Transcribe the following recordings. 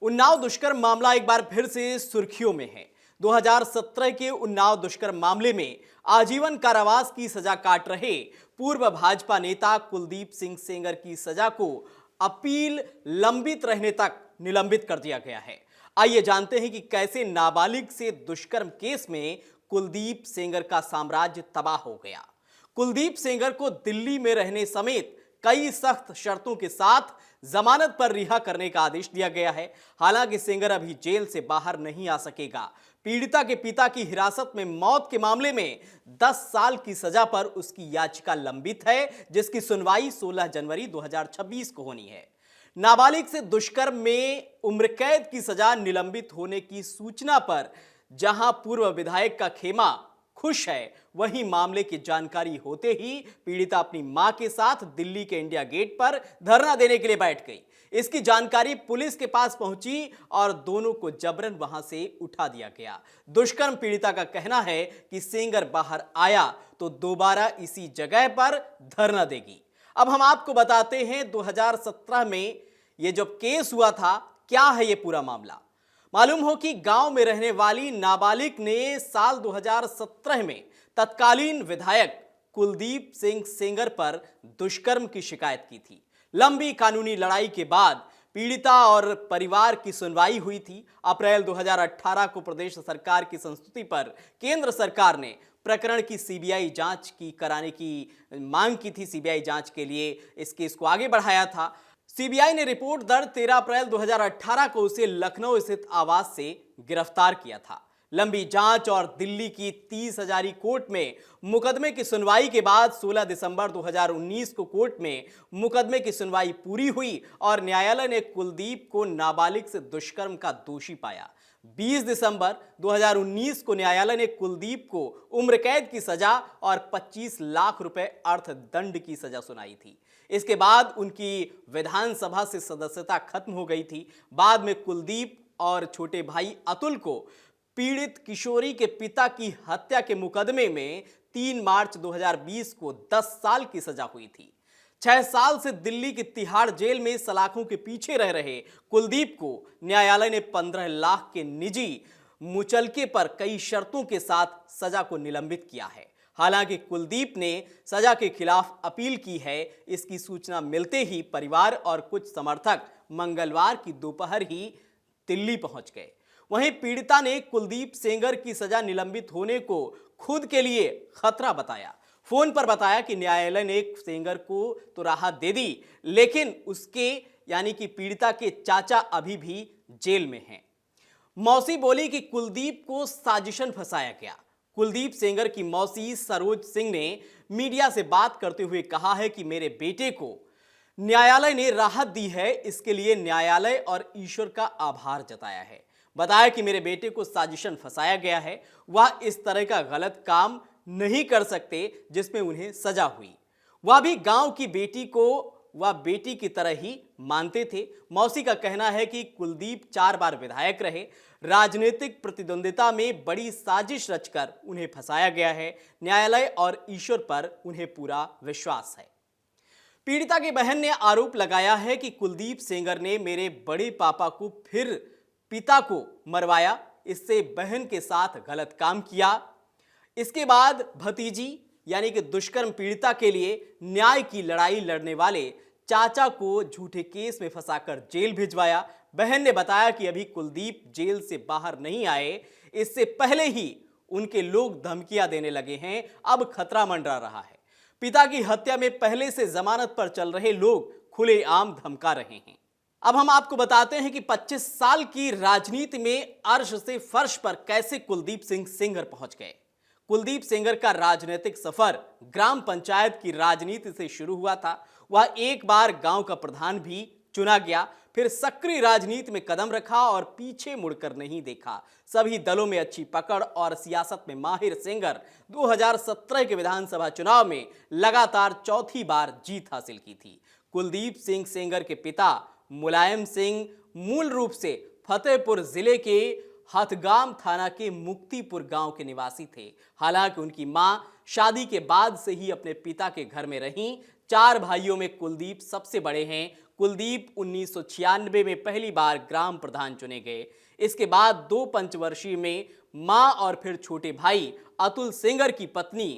उन्नाव दुष्कर्म मामला एक बार फिर से सुर्खियों में है। 2017 के उन्नाव दुष्कर्म मामले में आजीवन कारावास की सजा काट रहे पूर्व भाजपा नेता कुलदीप सिंह सेंगर की सजा को अपील लंबित रहने तक निलंबित कर दिया गया है। आइए जानते हैं कि कैसे नाबालिग से दुष्कर्म केस में कुलदीप सेंगर का साम्राज्य तबाह हो गया। कुलदीप सेंगर को दिल्ली में रहने समेत कई सख्त शर्तों के साथ जमानत पर रिहा करने का आदेश दिया गया है। हालांकि सेंगर अभी जेल से बाहर नहीं आ सकेगा। पीड़िता के पिता की हिरासत में मौत के मामले में 10 साल की सजा पर उसकी याचिका लंबित है, जिसकी सुनवाई 16 जनवरी 2026 को होनी है। नाबालिग से दुष्कर्म में उम्र कैद की सजा निलंबित होने की सूचना पर जहां पूर्व विधायक का खेमा खुश है, वहीं मामले की जानकारी होते ही पीड़िता अपनी मां के साथ दिल्ली के इंडिया गेट पर धरना देने के लिए बैठ गई। इसकी जानकारी पुलिस के पास पहुंची और दोनों को जबरन वहां से उठा दिया गया। दुष्कर्म पीड़िता का कहना है कि सेंगर बाहर आया तो दोबारा इसी जगह पर धरना देगी। अब हम आपको बताते हैं 2017 में यह जो केस हुआ था, क्या है यह पूरा मामला। मालूम हो कि गांव में रहने वाली नाबालिग ने साल 2017 में तत्कालीन विधायक कुलदीप सिंह सेंगर पर दुष्कर्म की शिकायत की थी। लंबी कानूनी लड़ाई के बाद पीड़िता और परिवार की सुनवाई हुई थी। अप्रैल 2018 को प्रदेश सरकार की संस्तुति पर केंद्र सरकार ने प्रकरण की सीबीआई जांच कराने की मांग की थी। सीबीआई जांच के लिए इस केस को आगे बढ़ाया था। सीबीआई ने रिपोर्ट दर्ज 13 अप्रैल 2018 को उसे लखनऊ स्थित आवास से गिरफ्तार किया था। लंबी जांच और दिल्ली की 30 हजारी कोर्ट में मुकदमे की सुनवाई के बाद 16 दिसंबर 2019 को कोर्ट में मुकदमे की सुनवाई पूरी हुई और न्यायालय ने कुलदीप को नाबालिग से दुष्कर्म का दोषी पाया। 20 दिसंबर 2019 को न्यायालय ने कुलदीप को उम्र कैद की सजा और 25 लाख रुपए अर्थदंड की सजा सुनाई थी। इसके बाद उनकी विधानसभा से सदस्यता खत्म हो गई थी। बाद में कुलदीप और छोटे भाई अतुल को पीड़ित किशोरी के पिता की हत्या के मुकदमे में 3 मार्च 2020 को 10 साल की सजा हुई थी। 6 साल से दिल्ली की तिहाड़ जेल में सलाखों के पीछे रह रहे कुलदीप को न्यायालय ने 15 लाख के निजी मुचलके पर कई शर्तों के साथ सजा को निलंबित किया है। हालांकि कुलदीप ने सजा के खिलाफ अपील की है। इसकी सूचना मिलते ही परिवार और कुछ समर्थक मंगलवार की दोपहर ही दिल्ली पहुंच गए। वहीं पीड़िता ने कुलदीप सेंगर की सजा निलंबित होने को खुद के लिए खतरा बताया। फोन पर बताया कि न्यायालय ने सेंगर को तो राहत दे दी, लेकिन उसके यानी कि पीड़िता के चाचा अभी भी जेल में हैं। मौसी बोली कि कुलदीप को साजिशन फंसाया गया। कुलदीप सेंगर की मौसी सरोज सिंह ने मीडिया से बात करते हुए कहा है कि मेरे बेटे को न्यायालय ने राहत दी है, इसके लिए न्यायालय और ईश्वर का आभार जताया है। बताया कि मेरे बेटे को साजिशन फंसाया गया है, वह इस तरह का गलत काम नहीं कर सकते जिसमें उन्हें सजा हुई। वह भी गांव की बेटी को वह बेटी की तरह ही मानते थे। मौसी का कहना है कि कुलदीप 4 बार विधायक रहे। राजनीतिक प्रतिद्वंदिता में बड़ी साजिश रचकर उन्हें फंसाया गया है। न्यायालय और ईश्वर पर उन्हें पूरा विश्वास है। पीड़िता की बहन ने आरोप लगाया है कि कुलदीप सेंगर ने मेरे बड़े पापा को फिर पिता को मरवाया, इससे बहन के साथ गलत काम किया। इसके बाद भतीजी यानी कि दुष्कर्म पीड़िता के लिए न्याय की लड़ाई लड़ने वाले चाचा को झूठे केस में फंसाकर जेल भिजवाया। बहन ने बताया कि अभी कुलदीप जेल से बाहर नहीं आए, इससे पहले ही उनके लोग धमकियां देने लगे हैं। अब खतरा मंडरा रहा है। पिता की हत्या में पहले से जमानत पर चल रहे लोग खुलेआम धमका रहे हैं। अब हम आपको बताते हैं कि 25 साल की राजनीति में अर्श से फर्श पर कैसे कुलदीप सिंह सेंगर पहुंच गए। कुलदीप सेंगर का राजनीतिक सफर ग्राम पंचायत की राजनीति से शुरू हुआ था। वह एक बार गांव का प्रधान भी चुना गया, फिर सक्रिय राजनीति में कदम रखा और पीछे मुड़कर नहीं देखा। सभी दलों में अच्छी पकड़ और सियासत में माहिर सेंगर 2017 के विधानसभा चुनाव में लगातार चौथी बार जीत हासिल की थी। कुलदीप सिंह सेंगर के पिता मुलायम सिंह मूल रूप से फतेहपुर जिले के हथगाम थाना के मुक्तिपुर गांव के निवासी थे। हालांकि उनकी मां शादी के बाद से ही अपने पिता के घर में रहीं। 4 भाइयों में कुलदीप सबसे बड़े हैं। कुलदीप 1996 में पहली बार ग्राम प्रधान चुने गए। इसके बाद 2 पंचवर्षीय में मां और फिर छोटे भाई अतुल सेंगर की पत्नी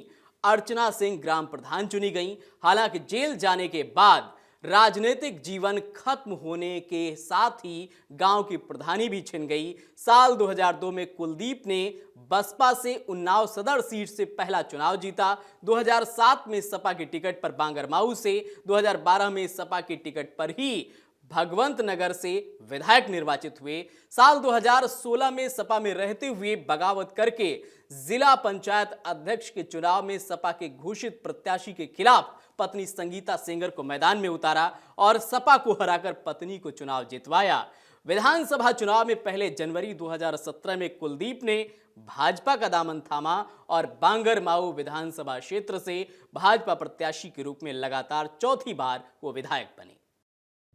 अर्चना सिंह ग्राम प्रधान चुनी गई। हालांकि जेल जाने के बाद राजनीतिक जीवन खत्म होने के साथ ही गांव की प्रधानी भी छिन गई। साल 2002 में कुलदीप ने बसपा से उन्नाव सदर सीट से पहला चुनाव जीता। 2007 में सपा की टिकट पर बांगरमाऊ से, 2012 में सपा की टिकट पर ही भगवंत नगर से विधायक निर्वाचित हुए। साल 2016 में सपा में रहते हुए बगावत करके जिला पंचायत अध्यक्ष के चुनाव में सपा के घोषित प्रत्याशी के खिलाफ पत्नी संगीता सेंगर को मैदान में उतारा और सपा को हराकर पत्नी को चुनाव जितवाया। विधानसभा चुनाव में पहले जनवरी 2017 में कुलदीप ने भाजपा का दामन थामा और बांगरमाऊ विधानसभा क्षेत्र से भाजपा प्रत्याशी के रूप में लगातार चौथी बार वो विधायक बने।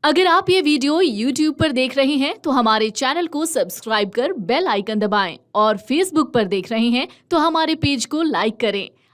अगर आप ये वीडियो YouTube पर देख रहे हैं तो हमारे चैनल को सब्सक्राइब कर बेल आइकन दबाएं और Facebook पर देख रहे हैं तो हमारे पेज को लाइक करें।